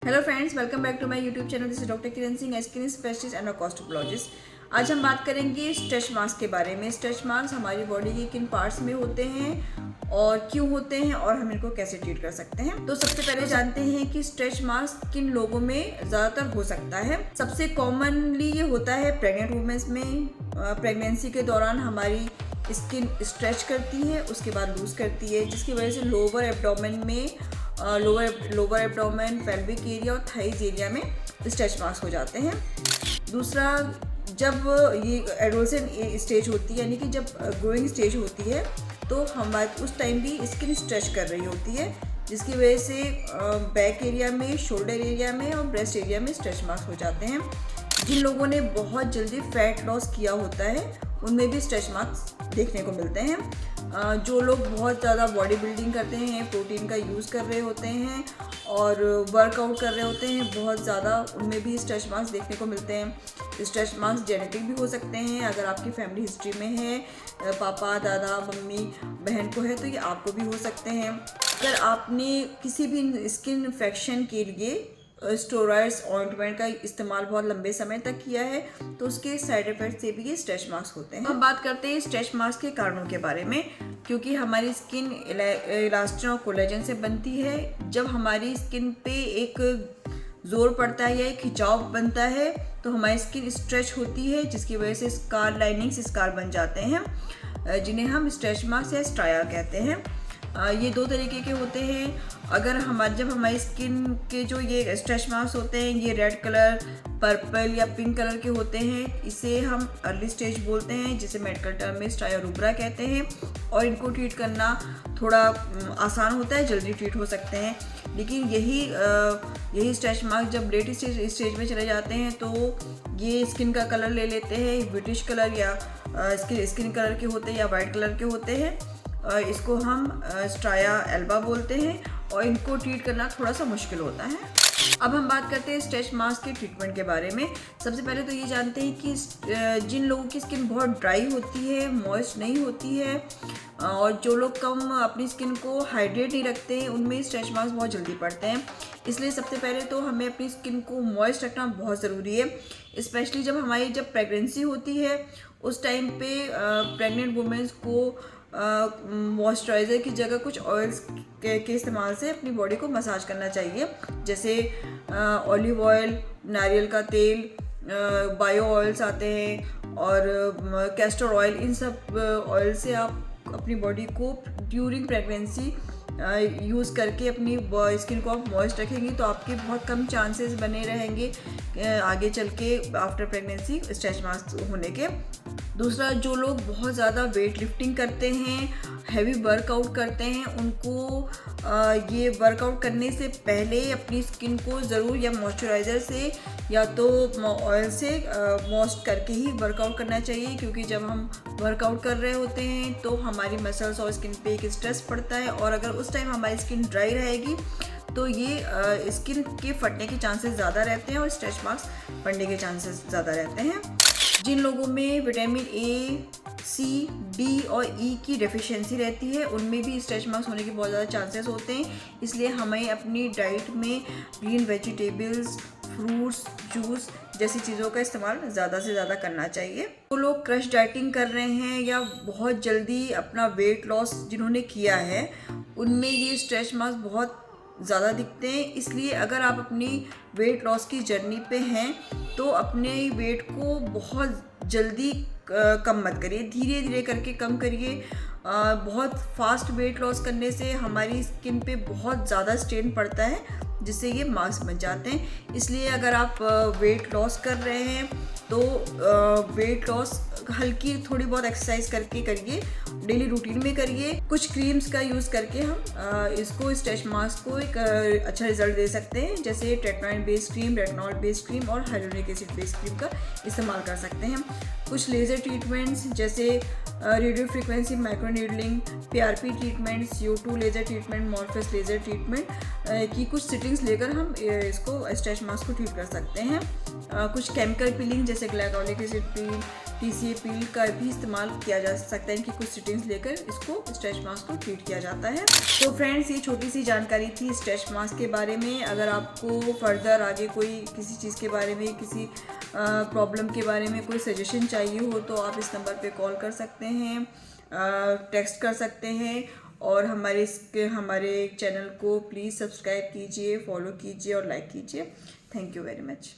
Hello friends, welcome back to my YouTube channel. This is doctor Kiran Singh, skin specialist and cosmetologist. आज हम बात करेंगे stretch marks के बारे में। स्ट्रेच मार्क्स हमारी बॉडी के किन पार्ट्स में होते हैं और क्यों होते हैं और हम इनको कैसे ट्रीट कर सकते हैं। तो सबसे पहले जानते हैं कि स्ट्रेच मार्क्स किन लोगों में ज़्यादातर हो सकता है। सबसे कॉमनली ये होता है प्रेग्नेंट वुमेन्स में। प्रेगनेंसी के दौरान हमारी स्किन स्ट्रेच करती है, उसके बाद लूज करती है, जिसकी वजह से लोअर एब्डोमेन में लोअर एब्डोमेन, पेल्विक एरिया और थाइज एरिया में स्ट्रेच मार्क्स हो जाते हैं। दूसरा, जब ये एडोलसेंट स्टेज होती है, यानी कि जब ग्रोइंग स्टेज होती है, तो हमारे उस टाइम भी स्किन स्ट्रेच कर रही होती है, जिसकी वजह से बैक एरिया में, शोल्डर एरिया में और ब्रेस्ट एरिया में स्ट्रेच मार्क्स हो जाते हैं। जिन लोगों ने बहुत जल्दी फैट लॉस किया होता है, उनमें भी स्ट्रेच मार्क्स देखने को मिलते हैं। जो लोग बहुत ज़्यादा बॉडी बिल्डिंग करते हैं, प्रोटीन का यूज़ कर रहे होते हैं और वर्कआउट कर रहे होते हैं बहुत ज़्यादा, उनमें भी स्ट्रेच मार्क्स देखने को मिलते हैं। स्ट्रेच मार्क्स जेनेटिक भी हो सकते हैं। अगर आपकी फैमिली हिस्ट्री में है, पापा, दादा, मम्मी, बहन को है, तो ये आपको भी हो सकते हैं। अगर आपने किसी भी स्किन इन्फेक्शन के लिए स्टेरॉइड्स ऑइंटमेंट का इस्तेमाल बहुत लंबे समय तक किया है, तो उसके साइड इफेक्ट से भी ये स्ट्रेच मार्क्स होते हैं। हम बात करते हैं स्ट्रेच मार्क्स के कारणों के बारे में। क्योंकि हमारी स्किन इलास्टिन और कोलेजन से बनती है। जब हमारी स्किन पे एक जोर पड़ता है या एक खिंचाव बनता है, तो हमारी स्किन स्ट्रेच होती है, जिसकी वजह से स्कार लाइनिंग्स स्कार बन जाते हैं, जिन्हें हम स्ट्रेच मार्क्स या स्ट्राया कहते हैं। ये दो तरीके के होते हैं। अगर जब हमारी स्किन के जो ये स्ट्रेच मार्क्स होते हैं, ये रेड कलर, पर्पल या पिंक कलर के होते हैं, इसे हम अर्ली स्टेज बोलते हैं, जिसे मेडिकल टर्म में स्ट्राया रूब्रा कहते हैं। और इनको ट्रीट करना थोड़ा आसान होता है, जल्दी ट्रीट हो सकते हैं। लेकिन यही स्ट्रेच मार्क जब लेट स्टेज में चले जाते हैं, तो ये स्किन का कलर ले लेते हैं, ब्रिटिश कलर या स्किन कलर के होते हैं या वाइट कलर के होते हैं। इसको हम स्ट्राया एल्बा बोलते हैं और इनको ट्रीट करना थोड़ा सा मुश्किल होता है। अब हम बात करते हैं स्ट्रेच मार्क्स के ट्रीटमेंट के बारे में। सबसे पहले तो ये जानते हैं कि जिन लोगों की स्किन बहुत ड्राई होती है, मॉइस्ट नहीं होती है, और जो लोग कम अपनी स्किन को हाइड्रेट नहीं रखते हैं, उनमें स्ट्रेच मार्क्स बहुत जल्दी पड़ते हैं। इसलिए सबसे पहले तो हमें अपनी स्किन को मॉइस्ट रखना बहुत ज़रूरी है। स्पेशली जब प्रेगनेंसी होती है, उस टाइम पे प्रेग्नेंट वुमेन्स को मॉइस्चराइज़र की जगह कुछ ऑयल्स के इस्तेमाल से अपनी बॉडी को मसाज करना चाहिए। जैसे ऑलिव ऑयल, नारियल का तेल, बायो ऑयल्स आते हैं और कैस्टर ऑयल। इन सब ऑयल से आप अपनी बॉडी को ड्यूरिंग प्रेगनेंसी यूज़ करके अपनी स्किन को आप मॉइस्ट रखेंगी, तो आपके बहुत कम चांसेस बने रहेंगे आगे चल के आफ्टर प्रेगनेंसी स्ट्रेच मार्क्स होने के। दूसरा, जो लोग बहुत ज़्यादा वेट लिफ्टिंग करते हैं, हैवी वर्कआउट करते हैं, उनको ये वर्कआउट करने से पहले अपनी स्किन को ज़रूर या मॉइस्चराइज़र से या तो ऑयल से मॉइस्ट करके ही वर्कआउट करना चाहिए। क्योंकि जब हम वर्कआउट कर रहे होते हैं, तो हमारी मसल्स और स्किन पे एक स्ट्रेस पड़ता है, और अगर उस टाइम हमारी स्किन ड्राई रहेगी, तो ये स्किन के फटने के चांसेस ज़्यादा रहते हैं और स्ट्रेच मार्क्स पड़ने के चांसेस ज़्यादा रहते हैं। जिन लोगों में विटामिन ए, सी, डी और ई की डेफिशिएंसी रहती है, उनमें भी स्ट्रेच मार्क्स होने के बहुत ज़्यादा चांसेस होते हैं। इसलिए हमें अपनी डाइट में ग्रीन वेजिटेबल्स, फ्रूट्स, जूस जैसी चीज़ों का इस्तेमाल ज़्यादा से ज़्यादा करना चाहिए। वो लोग क्रश डाइटिंग कर रहे हैं या बहुत जल्दी अपना वेट लॉस जिन्होंने किया है, उनमें ये स्ट्रेच मार्क्स बहुत ज़्यादा दिखते हैं। इसलिए अगर आप अपनी वेट लॉस की जर्नी पे हैं, तो अपने वेट को बहुत जल्दी कम मत करिए, धीरे धीरे करके कम करिए। बहुत फास्ट वेट लॉस करने से हमारी स्किन पे बहुत ज़्यादा स्ट्रेन पड़ता है, जिससे ये मार्क्स बन जाते हैं। इसलिए अगर आप वेट लॉस कर रहे हैं, तो वेट लॉस हल्की थोड़ी बहुत एक्सरसाइज करके करिए, डेली रूटीन में करिए। कुछ क्रीम्स का यूज़ करके हम इसको स्ट्रेच मार्क्स को एक अच्छा रिजल्ट दे सकते हैं। जैसे tretinoin based cream, retinol based cream और हाइलोनिक एसिड बेस्ड क्रीम का इस्तेमाल कर सकते हैं। कुछ लेज़र ट्रीटमेंट्स जैसे radio frequency microneedling, PRP treatment, CO2 laser treatment, Morpheus laser treatment की कुछ सिटिंग्स लेकर हम इसको स्ट्रेच मार्क्स को ट्रीट कर सकते हैं। कुछ केमिकल पीलिंग जैसे ग्लाइकोलिक एसिड पील, TCA पील का भी इस्तेमाल किया जा सकता है। इनकी कुछ सिटिंग्स लेकर इसको स्ट्रेच मास्क को ट्रीट किया जाता है। तो फ्रेंड्स, ये छोटी सी जानकारी थी स्ट्रेच मास्क के बारे में। अगर आपको फर्दर आगे कोई किसी चीज़ के बारे में, किसी प्रॉब्लम के बारे में कोई सजेशन चाहिए हो तो आप इस नंबर पे कॉल कर सकते हैं, टेक्स्ट कर सकते हैं। और हमारे चैनल को प्लीज़ सब्सक्राइब कीजिए, फॉलो कीजिए और लाइक कीजिए। Thank you very much.